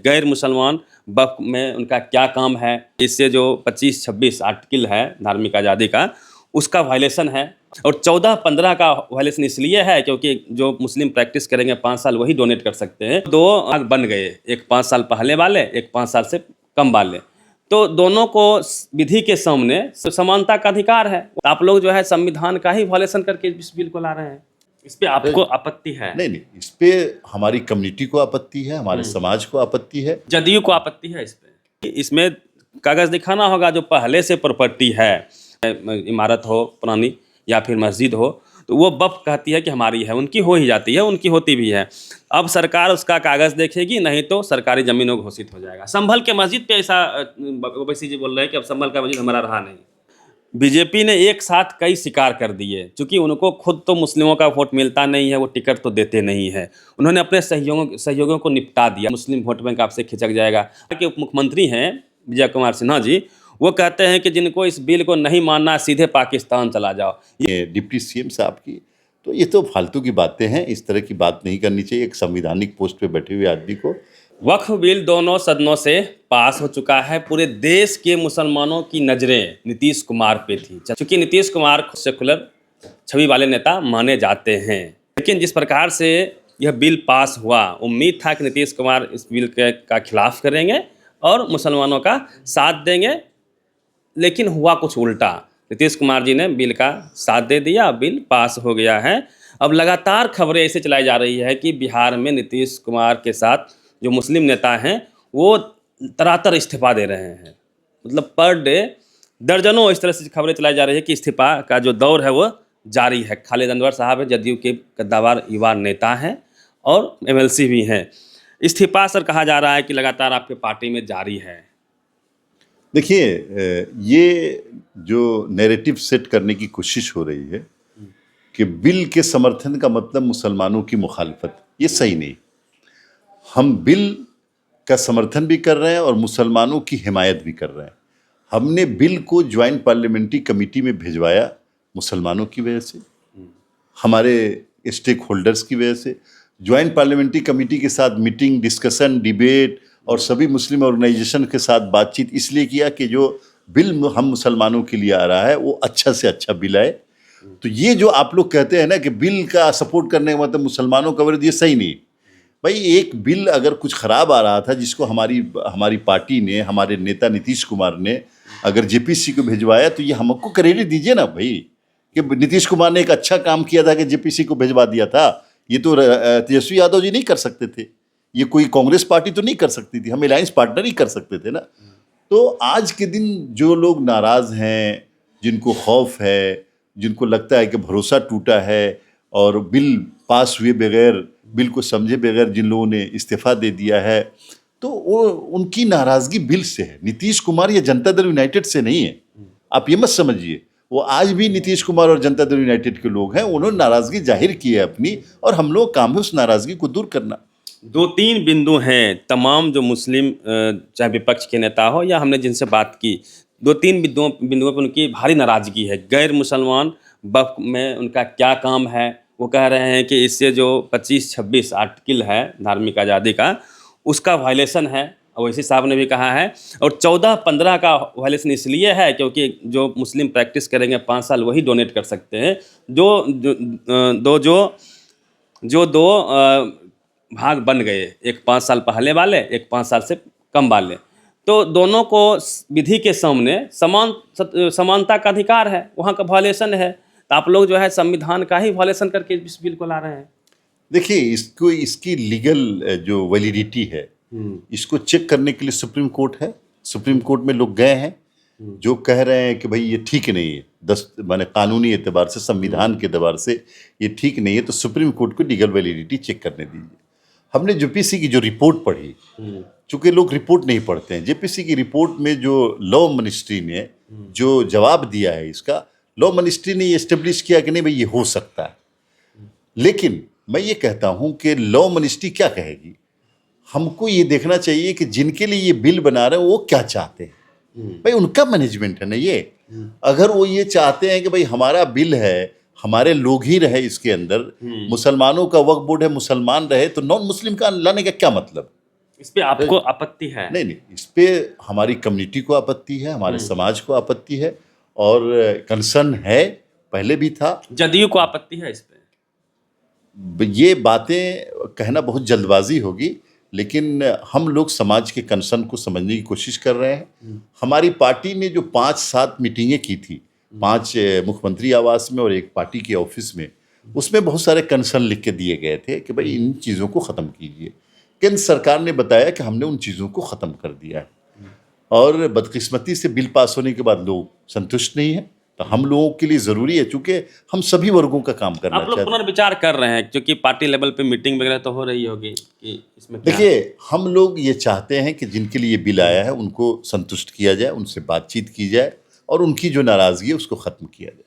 गैर मुसलमान वक्फ में उनका क्या काम है, इससे जो 25-26 आर्टिकल है धार्मिक आज़ादी का, उसका वायलेशन है। और 14-15 का वायलेशन इसलिए है क्योंकि जो मुस्लिम प्रैक्टिस करेंगे 5 साल वही डोनेट कर सकते हैं। 2 आग बन गए, एक 5 साल पहले वाले, एक 5 साल से कम वाले, तो दोनों को विधि के सामने समानता का अधिकार है। आप लोग जो है संविधान का ही वायलेशन करके इस बिल को ला रहे हैं। इस पे आपको आपत्ति है? नहीं, इस पे हमारी कम्युनिटी को आपत्ति है, हमारे समाज को आपत्ति है, जदयू को आपत्ति है इस पे। इसमें कागज दिखाना होगा जो पहले से प्रॉपर्टी है, इमारत हो पुरानी या फिर मस्जिद हो, तो वो वक्फ कहती है कि हमारी है, उनकी हो ही जाती है, उनकी होती भी है। अब सरकार उसका कागज़ देखेगी, नहीं तो सरकारी ज़मीनों घोषित हो जाएगा। संभल के मस्जिद पे ऐसा ओवैसी जी बोल रहे हैं कि अब संभल का मस्जिद हमारा रहा नहीं। बीजेपी ने एक साथ कई शिकार कर दिए, क्योंकि उनको खुद तो मुस्लिमों का वोट मिलता नहीं है, वो टिकट तो देते नहीं है। उन्होंने अपने सहयोगियों को निपटा दिया। मुस्लिम वोट बैंक आपसे खिंचक जाएगा। के उप मुख्यमंत्री हैं विजय कुमार सिन्हा जी, वो कहते हैं कि जिनको इस बिल को नहीं मानना सीधे पाकिस्तान चला जाओ। ये डिप्टी सीएम साहब की, तो ये तो फालतू की बातें हैं, इस तरह की बात नहीं करनी चाहिए एक संवैधानिक पोस्ट पे बैठे हुए आदमी को। वक्फ बिल दोनों सदनों से पास हो चुका है। पूरे देश के मुसलमानों की नज़रें नीतीश कुमार पे थी, क्योंकि नीतीश कुमार सेकुलर छवि वाले नेता माने जाते हैं। लेकिन जिस प्रकार से यह बिल पास हुआ, उम्मीद था कि नीतीश कुमार इस बिल का खिलाफ करेंगे और मुसलमानों का साथ देंगे, लेकिन हुआ कुछ उल्टा। नीतीश कुमार जी ने बिल का साथ दे दिया, बिल पास हो गया है। अब लगातार खबरें ऐसे चलाई जा रही है कि बिहार में नीतीश कुमार के साथ जो मुस्लिम नेता हैं वो तरातर इस्तीफा दे रहे हैं। मतलब पर डे दर्जनों इस तरह से खबरें चलाई जा रही है कि इस्तीफा का जो दौर है वो जारी है। खालिद अनवर साहब है, जदयू के कद्दावर युवा नेता हैं और एमएलसी भी हैं। इस्तीफा सर कहा जा रहा है कि लगातार आपके पार्टी में जारी है। देखिए, ये जो नैरेटिव सेट करने की कोशिश हो रही है कि बिल के समर्थन का मतलब मुसलमानों की मुखालफत, ये सही नहीं। हम बिल का समर्थन भी कर रहे हैं और मुसलमानों की हिमायत भी कर रहे हैं। हमने बिल को ज्वाइंट पार्लियामेंट्री कमेटी में भिजवाया मुसलमानों की वजह से, हमारे स्टेक होल्डर्स की वजह से। ज्वाइंट पार्लियामेंट्री कमेटी के साथ मीटिंग, डिस्कशन, डिबेट और सभी मुस्लिम ऑर्गेनाइजेशन के साथ बातचीत इसलिए किया कि जो बिल हम मुसलमानों के लिए आ रहा है वो अच्छा से अच्छा बिल आए। तो ये जो आप लोग कहते हैं ना कि बिल का सपोर्ट करने का मतलब मुसलमानों का विरोध, ये सही नहीं। भाई, एक बिल अगर कुछ ख़राब आ रहा था जिसको हमारी पार्टी ने, हमारे नेता नीतीश कुमार ने अगर जेपीसी को भिजवाया, तो ये हमको क्रेडिट दीजिए ना भाई, कि नीतीश कुमार ने एक अच्छा काम किया था कि जेपीसी को भिजवा दिया था। ये तो तेजस्वी यादव जी नहीं कर सकते थे, ये कोई कांग्रेस पार्टी तो नहीं कर सकती थी, हम अलायंस पार्टनर ही कर सकते थे ना। तो आज के दिन जो लोग नाराज़ हैं, जिनको खौफ है, जिनको लगता है कि भरोसा टूटा है और बिल पास हुए बगैर, बिल को समझे बगैर जिन लोगों ने इस्तीफा दे दिया है, तो वो उनकी नाराज़गी बिल से है, नीतीश कुमार या जनता दल यूनाइटेड से नहीं है। आप ये मत समझिए, वो आज भी नीतीश कुमार और जनता दल यूनाइटेड के लोग हैं, उन्होंने नाराज़गी जाहिर की है अपनी, और हम लोग काम है उस नाराज़गी को दूर करना। 2-3 बिंदु हैं, तमाम जो मुस्लिम चाहे विपक्ष के नेता हो या हमने जिनसे बात की, 2-3 बिंदुओं पर उनकी भारी नाराज़गी है। गैर मुसलमान वक्फ में उनका क्या काम है, वो कह रहे हैं कि इससे जो 25-26 आर्टिकल है धार्मिक आज़ादी का, उसका वायलेशन है। ओवैसी साहब ने भी कहा है। और 14-15 का वायलेशन इसलिए है क्योंकि जो मुस्लिम प्रैक्टिस करेंगे 5 साल वही डोनेट कर सकते हैं। जो दो भाग बन गए, एक 5 साल पहले वाले, एक 5 साल से कम वाले, तो दोनों को विधि के सामने समानता का अधिकार है, वहाँ का वायलेशन है। तो आप लोग जो है संविधान का ही वायलेशन करके इस बिल को ला रहे हैं। देखिए, इसकी लीगल जो वैलिडिटी है, इसको चेक करने के लिए सुप्रीम कोर्ट है। सुप्रीम कोर्ट में लोग गए हैं जो कह रहे हैं कि भाई ये ठीक नहीं है, माने कानूनी एतबार से, संविधान के एतबार से ये ठीक नहीं है, तो सुप्रीम कोर्ट को लीगल वैलिडिटी चेक करने दीजिए। हमने जेपीसी की जो रिपोर्ट पढ़ी, चूंकि लोग रिपोर्ट नहीं पढ़ते हैं, जेपीसी की रिपोर्ट में जो लॉ मिनिस्ट्री ने जो जवाब दिया है इसका, लॉ मिनिस्ट्री ने ये एस्टेब्लिश किया कि नहीं भाई ये हो सकता है। लेकिन मैं ये कहता हूँ कि लॉ मिनिस्ट्री क्या कहेगी, हमको ये देखना चाहिए कि जिनके लिए ये बिल बना रहे हैं वो क्या चाहते हैं। भाई उनका मैनेजमेंट है ना ये। अगर वो ये चाहते हैं कि भाई हमारा बिल है, हमारे लोग ही रहे इसके अंदर, मुसलमानों का वक्फ बोर्ड है, मुसलमान रहे, तो नॉन मुस्लिम का लाने का क्या मतलब। इस पे आपको आपत्ति है? नहीं, इस पे हमारी कम्युनिटी को आपत्ति है, हमारे समाज को आपत्ति है और कंसर्न है, पहले भी था। जदयू को आपत्ति है इस पे? ये बातें कहना बहुत जल्दबाजी होगी, लेकिन हम लोग समाज के कंसर्न को समझने की कोशिश कर रहे हैं। हमारी पार्टी ने जो 5-7 मीटिंगें की थी, 5 मुख्यमंत्री आवास में और एक पार्टी के ऑफिस में, उसमें बहुत सारे कंसर्न लिख के दिए गए थे कि भाई इन चीज़ों को ख़त्म कीजिए। केंद्र सरकार ने बताया कि हमने उन चीज़ों को ख़त्म कर दिया है और बदकिस्मती से बिल पास होने के बाद लोग संतुष्ट नहीं हैं। तो हम लोगों के लिए ज़रूरी है, चूँकि हम सभी वर्गों का काम करना आप लोग चाहते हैं। पुनर्विचार कर रहे हैं क्योंकि पार्टी लेवल पे मीटिंग वगैरह तो हो रही होगी कि इसमें क्या? देखिए, हम लोग ये चाहते हैं कि जिनके लिए बिल आया है उनको संतुष्ट किया जाए, उनसे बातचीत की जाए और उनकी जो नाराज़गी है उसको ख़त्म किया जाए।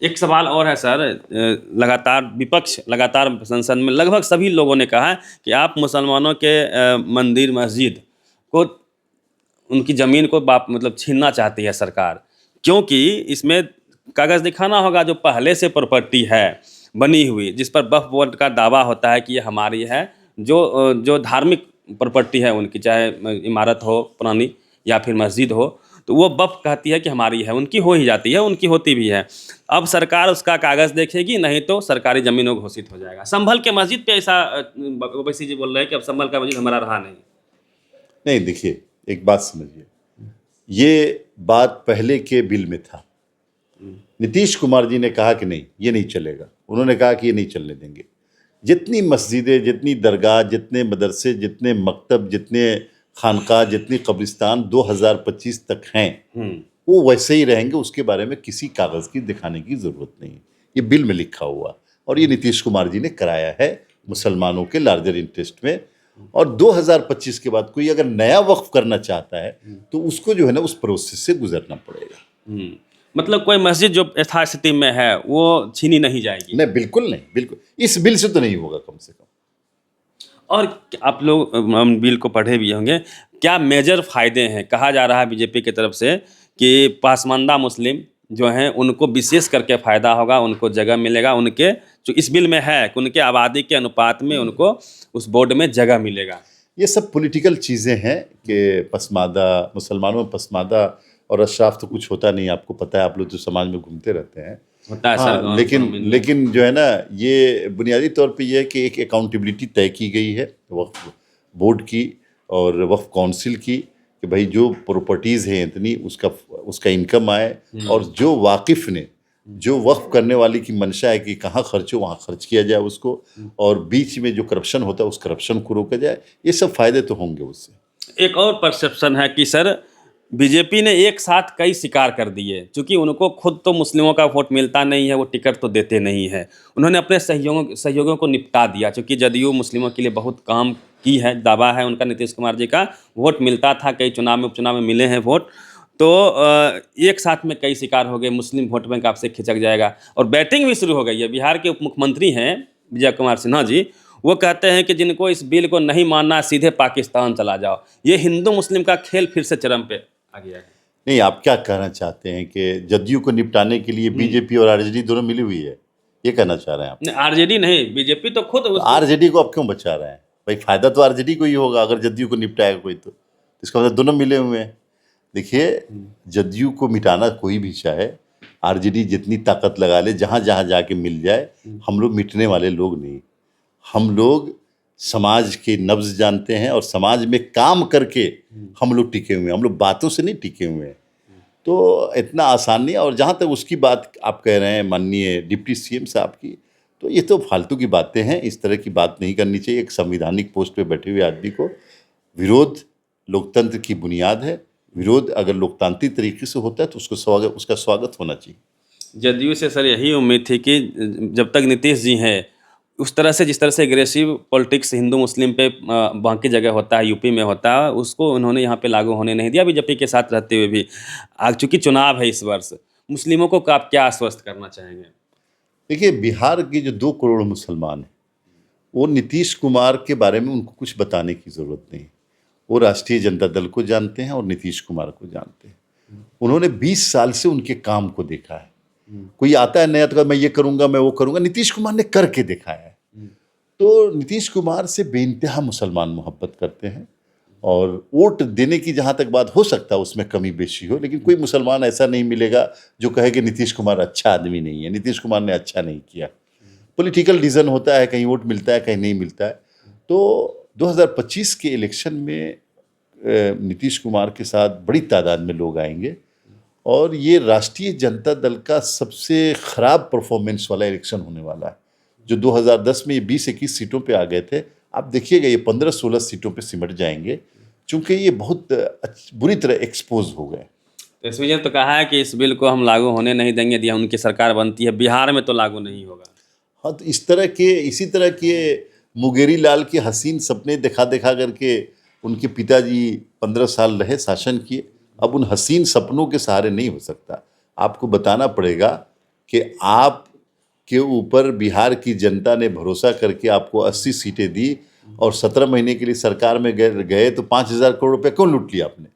एक सवाल और है सर, लगातार विपक्ष लगातार संसद में लगभग सभी लोगों ने कहा है कि आप मुसलमानों के मंदिर मस्जिद को, उनकी ज़मीन को मतलब छीनना चाहती है सरकार, क्योंकि इसमें कागज़ दिखाना होगा जो पहले से प्रॉपर्टी है बनी हुई, जिस पर वक्फ बोर्ड का दावा होता है कि ये हमारी है, जो धार्मिक प्रॉपर्टी है उनकी, चाहे इमारत हो पुरानी या फिर मस्जिद हो, तो वो वक्फ कहती है कि हमारी है, उनकी हो ही जाती है, उनकी होती भी है। अब सरकार उसका कागज़ देखेगी, नहीं तो सरकारी ज़मीनों घोषित हो जाएगा। संभल के मस्जिद पे ऐसा ओवैसी जी बोल रहे हैं कि अब संभल का मस्जिद हमारा रहा नहीं। नहीं, देखिए, एक बात समझिए, ये बात पहले के बिल में था। नीतीश कुमार जी ने कहा कि नहीं, ये नहीं चलेगा। उन्होंने कहा कि ये नहीं चलने देंगे। जितनी मस्जिदें, जितनी दरगाह, जितने मदरसे, जितने मकतब, जितने खानका, जितनी कब्रिस्तान 2025 तक हैं, वो वैसे ही रहेंगे। उसके बारे में किसी कागज़ की दिखाने की ज़रूरत नहीं है। ये बिल में लिखा हुआ और ये नीतीश कुमार जी ने कराया है मुसलमानों के लार्जर इंटरेस्ट में। और 2025 के बाद कोई अगर नया वक्फ करना चाहता है तो उसको जो है ना उस प्रोसेस से गुजरना पड़ेगा। मतलब कोई मस्जिद जो यथास्थिति में है वो छीनी नहीं जाएगी? नहीं, बिल्कुल नहीं, बिल्कुल इस बिल से तो नहीं होगा कम से कम। और आप लोग बिल को पढ़े भी होंगे, क्या मेजर फायदे हैं? कहा जा रहा है बीजेपी की तरफ से कि पासमानदा मुस्लिम जो हैं उनको विशेष करके फ़ायदा होगा, उनको जगह मिलेगा, उनके जो इस बिल में है कि उनके आबादी के अनुपात में उनको उस बोर्ड में जगह मिलेगा। ये सब पॉलिटिकल चीज़ें हैं कि पसमादा, मुसलमानों में पसमादा और अशराफ तो कुछ होता नहीं, आपको पता है, आप लोग तो समाज में घूमते रहते हैं। होता है सर हाँ, गाँव लेकिन जो है ना, ये बुनियादी तौर पे ये है कि एक अकाउंटेबिलिटी तय की गई है वक्फ बोर्ड की और वक्फ काउंसिल की कि भाई जो प्रॉपर्टीज़ हैं इतनी उसका इनकम आए और जो वाकिफ़ ने, जो वक्फ करने वाले की मंशा है कि कहाँ खर्च हो वहाँ खर्च किया जाए उसको, और बीच में जो करप्शन होता है उस करप्शन को रोका जाए। ये सब फ़ायदे तो होंगे उससे। एक और परसेप्शन है कि सर बीजेपी ने एक साथ कई शिकार कर दिए, क्योंकि उनको खुद तो मुस्लिमों का वोट मिलता नहीं है, वो टिकट तो देते नहीं है। उन्होंने अपने सहयोगियों को निपटा दिया, क्योंकि जदयू मुस्लिमों के लिए बहुत काम की है, दावा है उनका, नीतीश कुमार जी का वोट मिलता था, कई चुनाव में उपचुनाव में मिले हैं वोट। तो एक साथ में कई शिकार हो गए, मुस्लिम वोट बैंक आपसे खिंचक जाएगा। और बैटिंग भी शुरू हो गई है। बिहार के उप मुख्यमंत्री हैं विजय कुमार सिन्हा जी, वो कहते हैं कि जिनको इस बिल को नहीं मानना सीधे पाकिस्तान चला जाओ। ये हिंदू मुस्लिम का खेल फिर से चरम पे आ गया है। नहीं, आप क्या कहना चाहते हैं कि जदयू को निपटाने के लिए बीजेपी और आरजेडी दोनों मिली हुई है, ये कहना चाह रहे हैं आप? आरजेडी नहीं, बीजेपी तो खुद आरजेडी को आप क्यों बचा रहे हैं? भाई फायदा तो आरजेडी को ही होगा अगर जदयू को निपटाएगा कोई, तो इसका मतलब दोनों मिले हुए हैं। देखिए, जदयू को मिटाना कोई भी चाहे, आरजेडी जितनी ताकत लगा ले, जहाँ जहाँ जाके मिल जाए, हम लोग मिटने वाले लोग नहीं। हम लोग समाज के नब्ज जानते हैं और समाज में काम करके हम लोग टिके हुए हैं, हम लोग बातों से नहीं टिके हुए हैं। तो इतना आसान नहीं है। और जहाँ तक उसकी बात आप कह रहे हैं माननीय डिप्टी सीएम साहब की, तो ये तो फालतू की बातें हैं, इस तरह की बात नहीं करनी चाहिए। एक संवैधानिक पोस्ट पे बैठे हुए आदमी को, विरोध लोकतंत्र की बुनियाद है, विरोध अगर लोकतांत्रिक तरीके से होता है तो उसका स्वागत होना चाहिए। जदयू से सर यही उम्मीद थी कि जब तक नीतीश जी हैं, उस तरह से जिस तरह से एग्रेसिव पॉलिटिक्स हिंदू मुस्लिम पे बाकी जगह होता है, यूपी में होता है, उसको उन्होंने यहाँ पे लागू होने नहीं दिया बीजेपी के साथ रहते हुए भी। आज चूँकि चुनाव है इस वर्ष, मुस्लिमों को आप क्या आश्वस्त करना चाहेंगे? देखिए, बिहार के जो 2 करोड़ मुसलमान हैं, वो नीतीश कुमार के बारे में उनको कुछ बताने की ज़रूरत नहीं। वो राष्ट्रीय जनता दल को जानते हैं और नीतीश कुमार को जानते हैं। उन्होंने 20 साल से उनके काम को देखा है। कोई आता है नया तो मैं ये करूँगा, मैं वो करूँगा, नीतीश कुमार ने करके दिखाया है। तो नीतीश कुमार से बेइंतहा मुसलमान मोहब्बत करते हैं, और वोट देने की जहाँ तक बात हो सकता है उसमें कमी बेशी हो, लेकिन कोई मुसलमान ऐसा नहीं मिलेगा जो कहे कि नीतीश कुमार अच्छा आदमी नहीं है, नीतीश कुमार ने अच्छा नहीं किया। पॉलिटिकल रीज़न होता है, कहीं वोट मिलता है कहीं नहीं मिलता है। तो 2025 के इलेक्शन में नीतीश कुमार के साथ बड़ी तादाद में लोग आएंगे, और ये राष्ट्रीय जनता दल का सबसे ख़राब परफॉर्मेंस वाला इलेक्शन होने वाला है। जो 2010 में ये 20-21 सीटों पे आ गए थे, आप देखिएगा ये 15-16 सीटों पे सिमट जाएंगे, चूँकि ये बहुत बुरी तरह एक्सपोज हो गए। तो इस वजह तो कहा है कि इस बिल को हम लागू होने नहीं देंगे यदि उनकी सरकार बनती है, बिहार में तो लागू नहीं होगा। हाँ, तो इसी तरह के मुंगेरी लाल के हसीन सपने दिखा दिखा करके उनके पिताजी 15 साल रहे, शासन किए। अब उन हसीन सपनों के सहारे नहीं हो सकता। आपको बताना पड़ेगा कि आप के ऊपर बिहार की जनता ने भरोसा करके आपको 80 सीटें दी, और 17 महीने के लिए सरकार में गए तो 5,000 करोड़ रुपये क्यों लूट लिया आपने?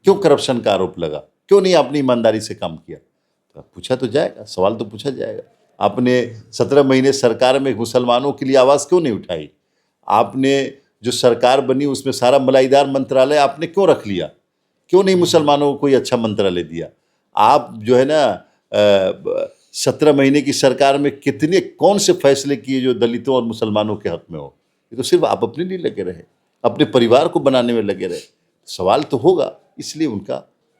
क्यों करप्शन का आरोप लगा? क्यों नहीं आपने ईमानदारी से काम किया? तो पूछा तो जाएगा, सवाल तो पूछा जाएगा। आपने 17 महीने सरकार में मुसलमानों के लिए आवाज़ क्यों नहीं उठाई? आपने जो सरकार बनी उसमें सारा मलाईदार मंत्रालय आपने क्यों रख लिया? क्यों नहीं मुसलमानों को कोई अच्छा मंत्रालय दिया? आप जो है ना 17 महीने की सरकार में कितने कौन से फैसले किए जो दलितों और मुसलमानों के हक में हो? ये तो सिर्फ आप अपने लिए लगे रहे, अपने परिवार को बनाने में लगे रहे। सवाल तो होगा, इसलिए उनका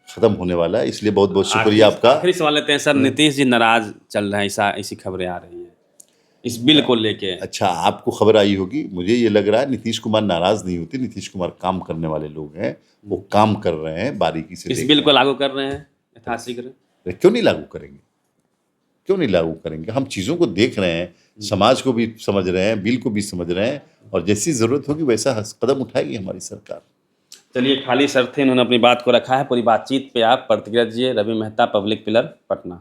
ख़त्म होने वाला है। इसलिए बहुत बहुत शुक्रिया आपका। आखिरी सवाल लेते हैं सर, नीतीश जी नाराज चल रहे हैं, ऐसी खबरें आ रही हैं इस बिल को लेके। अच्छा, आपको खबर आई होगी, मुझे ये लग रहा है नीतीश कुमार नाराज़ नहीं होते। नीतीश कुमार काम करने वाले लोग हैं, वो काम कर रहे हैं, बारीकी से इस बिल को लागू कर रहे हैं यथाशीघ्र। क्यों नहीं लागू करेंगे? क्यों नहीं लागू करेंगे? हम चीज़ों को देख रहे हैं, समाज को भी समझ रहे हैं, बिल को भी समझ रहे हैं, और जैसी ज़रूरत होगी वैसा कदम उठाएगी हमारी सरकार। चलिए, खाली सर थे, उन्होंने अपनी बात को रखा है। पूरी बातचीत पे आप प्रतिक्रिया दीजिए। Ravi Mehta, public pillar, Patna.